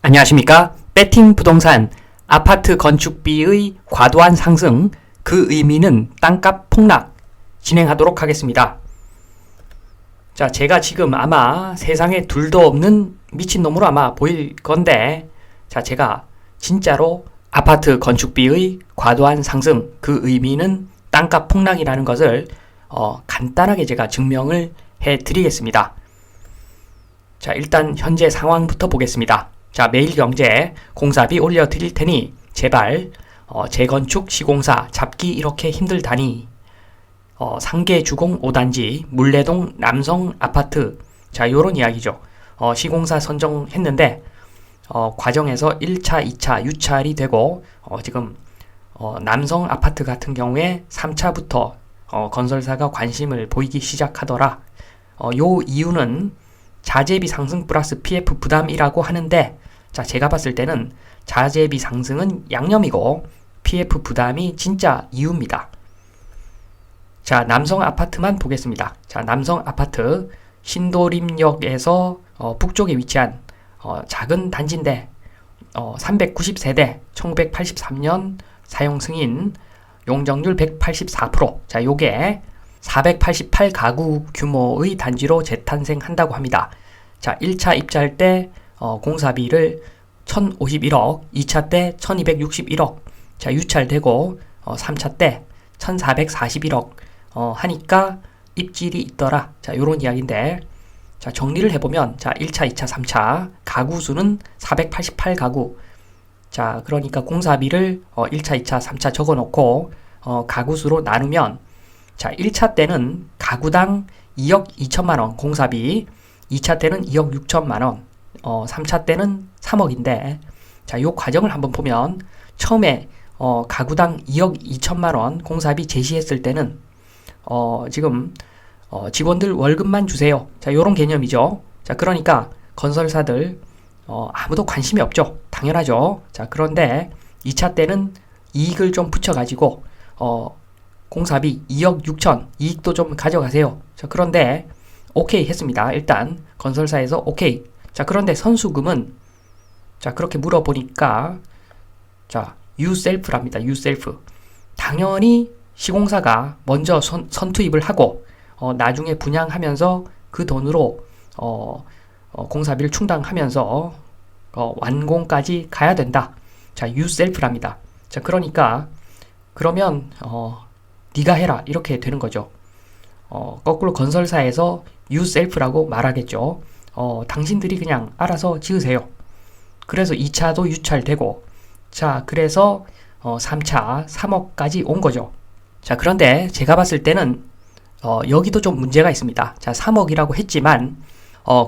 안녕하십니까? 배팅 부동산 아파트 건축비의 과도한 상승, 그 의미는 땅값 폭락 진행하도록 하겠습니다. 자, 제가 지금 아마 세상에 둘도 없는 미친놈으로 아마 보일 건데, 자, 제가 진짜로 아파트 건축비의 과도한 상승, 그 의미는 땅값 폭락이라는 것을 간단하게 제가 증명을 해 드리겠습니다. 자, 일단 현재 상황부터 보겠습니다. 자, 매일경제 공사비 올려드릴 테니 제발 재건축 시공사 잡기 이렇게 힘들다니 상계 주공 5단지 물레동 남성 아파트, 자, 요런 이야기죠. 시공사 선정했는데 과정에서 1차, 2차 유찰이 되고 지금 남성 아파트 같은 경우에 3차부터 건설사가 관심을 보이기 시작하더라. 요 이유는 자재비 상승 플러스 PF 부담이라고 하는데, 자, 제가 봤을 때는 자재비 상승은 양념이고 PF 부담이 진짜 이유입니다. 자, 남성 아파트만 보겠습니다. 자, 남성 아파트 신도림역에서 북쪽에 위치한 작은 단지인데 390세대 1983년 사용 승인 용적률 184%. 자, 요게 488가구 규모의 단지로 재탄생한다고 합니다. 자, 1차 입주할 때 공사비를 1051억, 2차 때 1261억, 자, 유찰되고 3차 때 1441억 하니까 입질이 있더라. 자, 요런 이야기인데, 자, 정리를 해보면, 자, 1차, 2차, 3차 가구 수는 488가구. 자, 그러니까 공사비를 1차, 2차, 3차 적어놓고 가구 수로 나누면, 자, 1차 때는 가구당 2억 2천만원 공사비, 2차 때는 2억 6천만원, 3차 때는 3억인데, 자, 요 과정을 한번 보면, 처음에, 가구당 2억 2천만원 공사비 제시했을 때는, 지금, 직원들 월급만 주세요. 자, 요런 개념이죠. 자, 그러니까, 건설사들, 아무도 관심이 없죠. 당연하죠. 자, 그런데, 2차 때는 이익을 좀 붙여가지고, 공사비 2억 6천 이익도 좀 가져가세요. 자, 그런데 오케이 했습니다. 일단 건설사에서 오케이. 자, 그런데 선수금은, 자, 그렇게 물어보니까, 자, 유셀프랍니다. 유셀프. 당연히 시공사가 먼저 선투입을 하고 나중에 분양하면서 그 돈으로 공사비를 충당하면서 완공까지 가야 된다. 자, 유셀프랍니다. 자, 그러니까 그러면 네가 해라 이렇게 되는 거죠. 거꾸로 건설사에서 유셀프라고 말하겠죠. 당신들이 그냥 알아서 지으세요. 그래서 2차도 유찰되고, 자, 그래서 3차 3억까지 온 거죠. 자, 그런데 제가 봤을 때는 여기도 좀 문제가 있습니다. 자, 3억이라고 했지만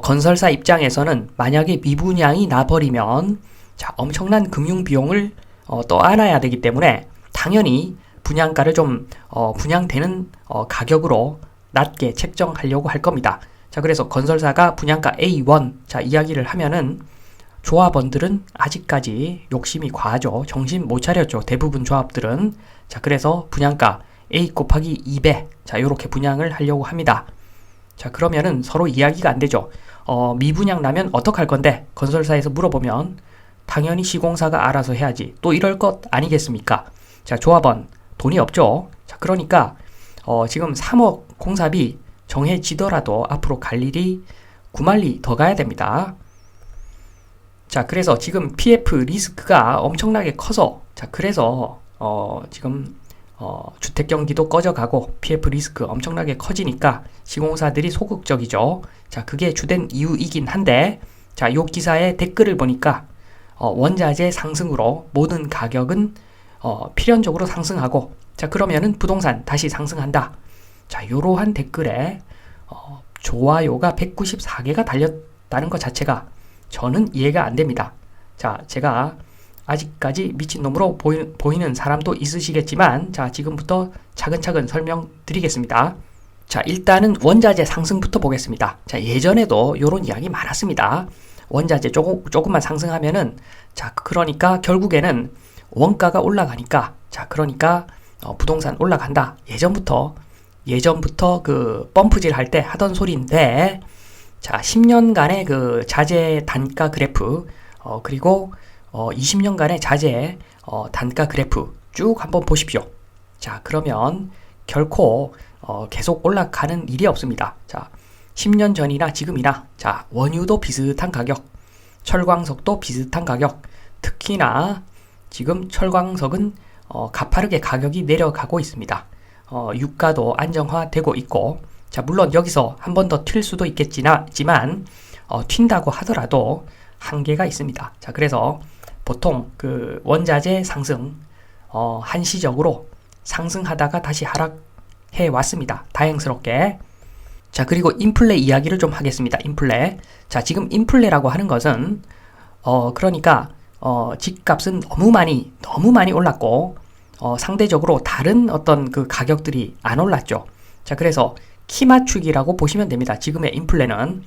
건설사 입장에서는 만약에 미분양이 나버리면, 자, 엄청난 금융 비용을 떠안아야 되기 때문에 당연히 분양가를 좀 분양되는 가격으로 낮게 책정하려고 할 겁니다. 자, 그래서 건설사가 분양가 A1, 자, 이야기를 하면은 조합원들은 아직까지 욕심이 과하죠. 정신 못 차렸죠. 대부분 조합들은. 자, 그래서 분양가 A 곱하기 2배, 자, 요렇게 분양을 하려고 합니다. 자, 그러면은 서로 이야기가 안 되죠. 미분양 나면 어떡할 건데? 건설사에서 물어보면 당연히 시공사가 알아서 해야지. 또 이럴 것 아니겠습니까? 자, 조합원 돈이 없죠. 자, 그러니까 지금 3억 공사비 정해지더라도 앞으로 갈 일이 9만리 더 가야 됩니다. 자, 그래서 지금 PF 리스크가 엄청나게 커서, 자, 그래서 지금 주택 경기도 꺼져가고 PF 리스크 엄청나게 커지니까 시공사들이 소극적이죠. 자, 그게 주된 이유이긴 한데, 자, 요 기사의 댓글을 보니까 원자재 상승으로 모든 가격은 필연적으로 상승하고, 자, 그러면은 부동산 다시 상승한다. 자, 요러한 댓글에 좋아요가 194개가 달렸다는 것 자체가 저는 이해가 안 됩니다. 자, 제가 아직까지 미친놈으로 보이는 사람도 있으시겠지만, 자, 지금부터 차근차근 설명드리겠습니다. 자, 일단은 원자재 상승부터 보겠습니다. 자, 예전에도 요런 이야기 많았습니다. 원자재 조금만 상승하면은, 자, 그러니까 결국에는 원가가 올라가니까, 자, 그러니까 부동산 올라간다. 예전부터 그 펌프질 할 때 하던 소리인데, 자, 10년간의 그 자재 단가 그래프 그리고 20년간의 자재 단가 그래프 쭉 한번 보십시오. 자, 그러면 결코 계속 올라가는 일이 없습니다. 자, 10년 전이나 지금이나 자, 원유도 비슷한 가격, 철광석도 비슷한 가격, 특히나 지금 철광석은 가파르게 가격이 내려가고 있습니다. 유가도 안정화되고 있고, 자, 물론 여기서 한 번 더 튈 수도 있겠지만 튄다고 하더라도 한계가 있습니다. 자, 그래서 보통 그 원자재 상승 한시적으로 상승하다가 다시 하락해 왔습니다. 다행스럽게. 자, 그리고 인플레 이야기를 좀 하겠습니다. 인플레. 자, 지금 인플레라고 하는 것은 그러니까 집값은 너무 많이 올랐고 상대적으로 다른 어떤 그 가격들이 안 올랐죠. 자, 그래서 키 맞추기라고 보시면 됩니다. 지금의 인플레는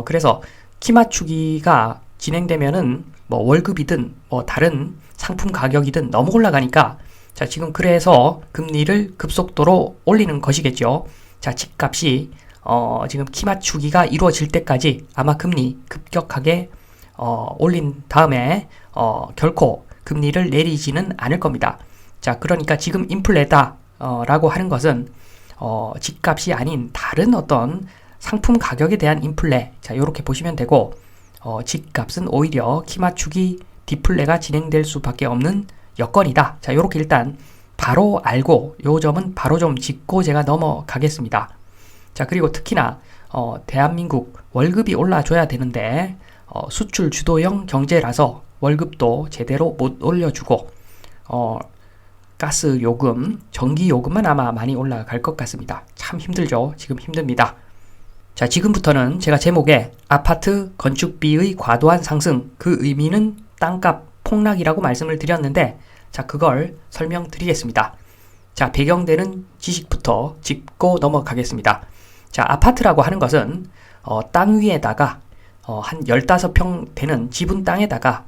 그래서 키 맞추기가 진행되면은 뭐 월급이든 뭐 다른 상품 가격이든 너무 올라가니까 자, 지금 그래서 금리를 급속도로 올리는 것이겠죠. 자, 집값이 지금 키 맞추기가 이루어질 때까지 아마 금리 급격하게 올린 다음에 결코 금리를 내리지는 않을 겁니다. 자, 그러니까 지금 인플레다 라고 하는 것은 집값이 아닌 다른 어떤 상품 가격에 대한 인플레, 자, 요렇게 보시면 되고 집값은 오히려 키 맞추기 디플레가 진행될 수밖에 없는 여건이다. 자, 요렇게 일단 바로 알고 요 점은 바로 좀 짚고 제가 넘어가겠습니다. 자, 그리고 특히나 대한민국 월급이 올라줘야 되는데 수출 주도형 경제라서 월급도 제대로 못 올려주고 가스 요금, 전기 요금은 아마 많이 올라갈 것 같습니다. 참 힘들죠. 지금 힘듭니다. 자, 지금부터는 제가 제목에 아파트 건축비의 과도한 상승, 그 의미는 땅값 폭락이라고 말씀을 드렸는데 자, 그걸 설명드리겠습니다. 자, 배경되는 지식부터 짚고 넘어가겠습니다. 자, 아파트라고 하는 것은 땅 위에다가 한 15평 되는 지분 땅에다가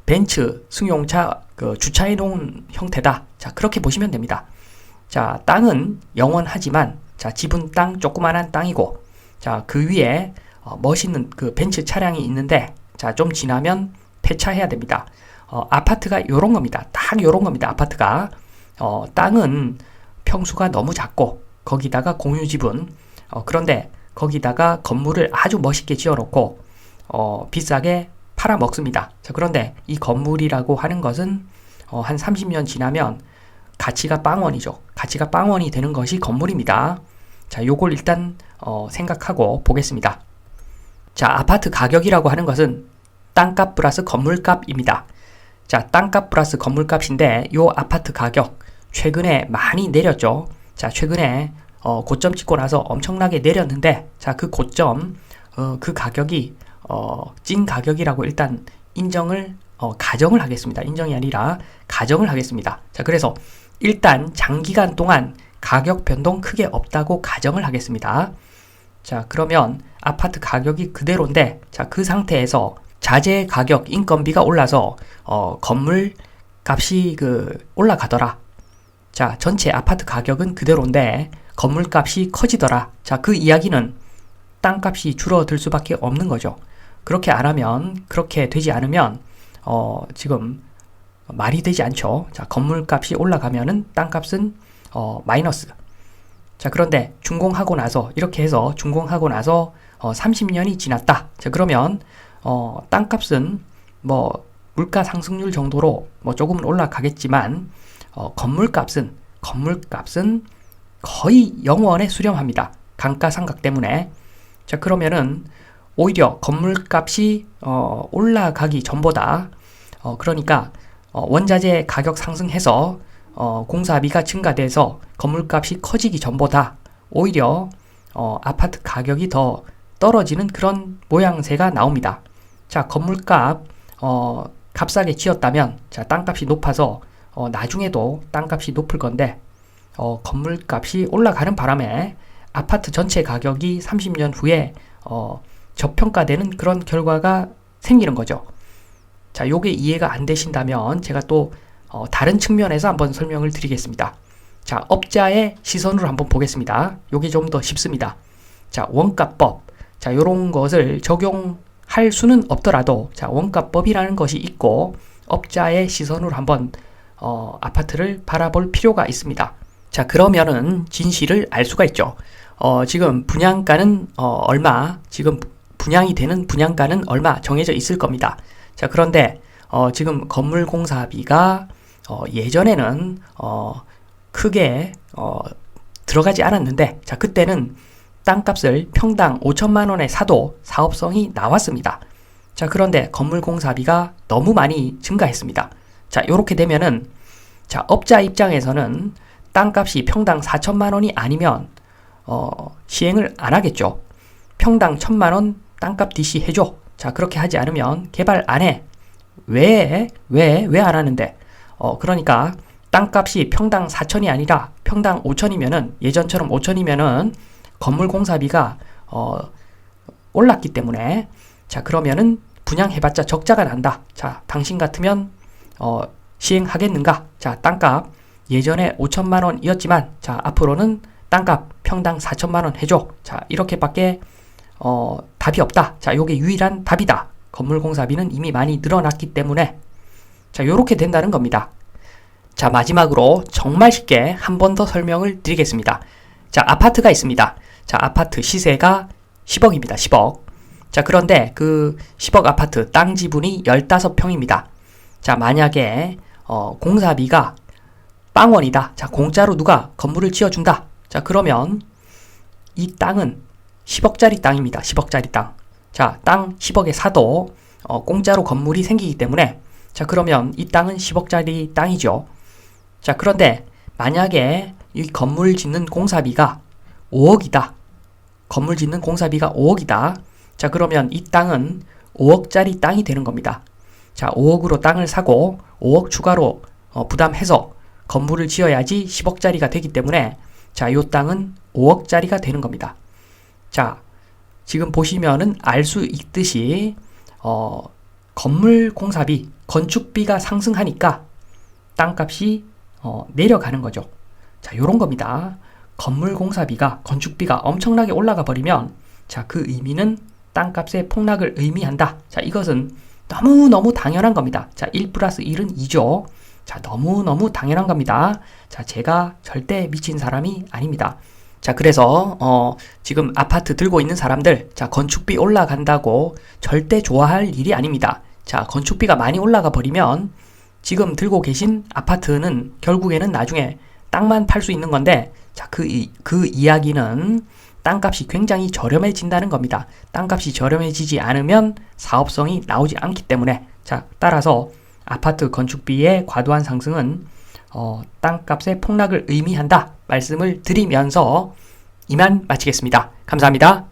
벤츠, 승용차 주차해 놓은 형태다. 자, 그렇게 보시면 됩니다. 자, 땅은 영원하지만 자, 지분 땅 조그만한 땅이고 자, 그 위에 멋있는 그 벤츠 차량이 있는데 자, 좀 지나면 폐차해야 됩니다. 아파트가 요런 겁니다. 딱 요런 겁니다. 아파트가 땅은 평수가 너무 작고 거기다가 공유 지분 그런데 거기다가 건물을 아주 멋있게 지어놓고 비싸게 팔아먹습니다. 자, 그런데 이 건물이라고 하는 것은 한 30년 지나면 가치가 빵원이죠. 가치가 빵원이 되는 것이 건물입니다. 자, 요걸 일단 생각하고 보겠습니다. 자, 아파트 가격이라고 하는 것은 땅값 플러스 건물값입니다. 자, 땅값 플러스 건물값인데 요 아파트 가격 최근에 많이 내렸죠. 자, 최근에 고점 찍고 나서 엄청나게 내렸는데 자, 그 고점 그 가격이 찐 가격이라고 일단 인정을 가정을 하겠습니다. 인정이 아니라 가정을 하겠습니다. 자, 그래서 일단 장기간 동안 가격 변동 크게 없다고 가정을 하겠습니다. 자, 그러면 아파트 가격이 그대로인데 자, 그 상태에서 자재 가격, 인건비가 올라서 건물 값이 올라가더라. 자, 전체 아파트 가격은 그대로인데 건물 값이 커지더라. 자, 그 이야기는 땅값이 줄어들 수밖에 없는 거죠. 그렇게 되지 않으면 지금 말이 되지 않죠. 자, 건물 값이 올라가면은 땅값은 마이너스. 자, 그런데 준공하고 나서 이렇게 해서 준공하고 나서 30년이 지났다. 자, 그러면 땅값은 뭐 물가 상승률 정도로 뭐 조금은 올라가겠지만 건물값은 거의 영원에 수렴합니다. 감가상각 때문에. 자, 그러면은 오히려 건물값이 올라가기 전보다 그러니까 원자재 가격 상승해서 공사비가 증가돼서 건물값이 커지기 전보다 오히려 아파트 가격이 더 떨어지는 그런 모양새가 나옵니다. 자, 건물값 값싸게 지었다면 자, 땅값이 높아서 나중에도 땅값이 높을 건데 건물값이 올라가는 바람에 아파트 전체 가격이 30년 후에 저평가되는 그런 결과가 생기는 거죠. 자, 요게 이해가 안 되신다면 제가 또 다른 측면에서 한번 설명을 드리겠습니다. 자, 업자의 시선으로 한번 보겠습니다. 요게 좀 더 쉽습니다. 자, 원가법. 자, 요런 것을 적용하면 할 수는 없더라도 자, 원가법이라는 것이 있고 업자의 시선으로 한번 아파트를 바라볼 필요가 있습니다. 자, 그러면은 진실을 알 수가 있죠. 지금 분양가는 얼마, 지금 분양이 되는 분양가는 얼마 정해져 있을 겁니다. 자, 그런데 지금 건물 공사비가 예전에는 크게 들어가지 않았는데, 자, 그때는 땅값을 평당 5천만 원에 사도 사업성이 나왔습니다. 자, 그런데 건물 공사비가 너무 많이 증가했습니다. 자, 요렇게 되면은 자, 업자 입장에서는 땅값이 평당 4천만 원이 아니면 시행을 안 하겠죠. 평당 1,000만 원 땅값 DC 해줘. 자, 그렇게 하지 않으면 개발 안 해. 왜 안 하는데? 그러니까 땅값이 평당 4천이 아니라 평당 5천이면은, 예전처럼 5천이면은 건물 공사비가 올랐기 때문에, 자, 그러면은 분양해봤자 적자가 난다. 자, 당신 같으면 시행하겠는가? 자, 땅값 예전에 5천만 원이었지만 자, 앞으로는 땅값 평당 4천만 원 해줘. 자, 이렇게밖에 답이 없다. 자, 요게 유일한 답이다. 건물 공사비는 이미 많이 늘어났기 때문에. 자, 요렇게 된다는 겁니다. 자, 마지막으로 정말 쉽게 한 번 더 설명을 드리겠습니다. 자, 아파트가 있습니다. 자, 아파트 시세가 10억입니다. 10억. 자, 그런데 그 10억 아파트 땅 지분이 15평입니다. 자, 만약에 공사비가 빵원이다. 자, 공짜로 누가 건물을 지어준다. 자, 그러면 이 땅은 10억짜리 땅입니다. 10억짜리 땅. 자, 땅 10억에 사도 공짜로 건물이 생기기 때문에, 자, 그러면 이 땅은 10억짜리 땅이죠. 자, 그런데 만약에 이 건물 짓는 공사비가 5억이다. 건물 짓는 공사비가 5억이다. 자, 그러면 이 땅은 5억짜리 땅이 되는 겁니다. 자, 5억으로 땅을 사고 5억 추가로 부담해서 건물을 지어야지 10억짜리가 되기 때문에, 자, 이 땅은 5억짜리가 되는 겁니다. 자, 지금 보시면은 알 수 있듯이 건물 공사비, 건축비가 상승하니까 땅값이 내려가는 거죠. 자, 요런 겁니다. 건물 공사비가, 건축비가 엄청나게 올라가 버리면, 자, 그 의미는 땅값의 폭락을 의미한다. 자, 이것은 너무너무 당연한 겁니다. 자, 1 플러스 1은 2죠. 자, 너무너무 당연한 겁니다. 자, 제가 절대 미친 사람이 아닙니다. 자, 그래서 지금 아파트 들고 있는 사람들, 자, 건축비 올라간다고 절대 좋아할 일이 아닙니다. 자, 건축비가 많이 올라가 버리면 지금 들고 계신 아파트는 결국에는 나중에 땅만 팔 수 있는 건데, 자, 그 이야기는 땅값이 굉장히 저렴해진다는 겁니다. 땅값이 저렴해지지 않으면 사업성이 나오지 않기 때문에, 자, 따라서 아파트 건축비의 과도한 상승은 땅값의 폭락을 의미한다 말씀을 드리면서 이만 마치겠습니다. 감사합니다.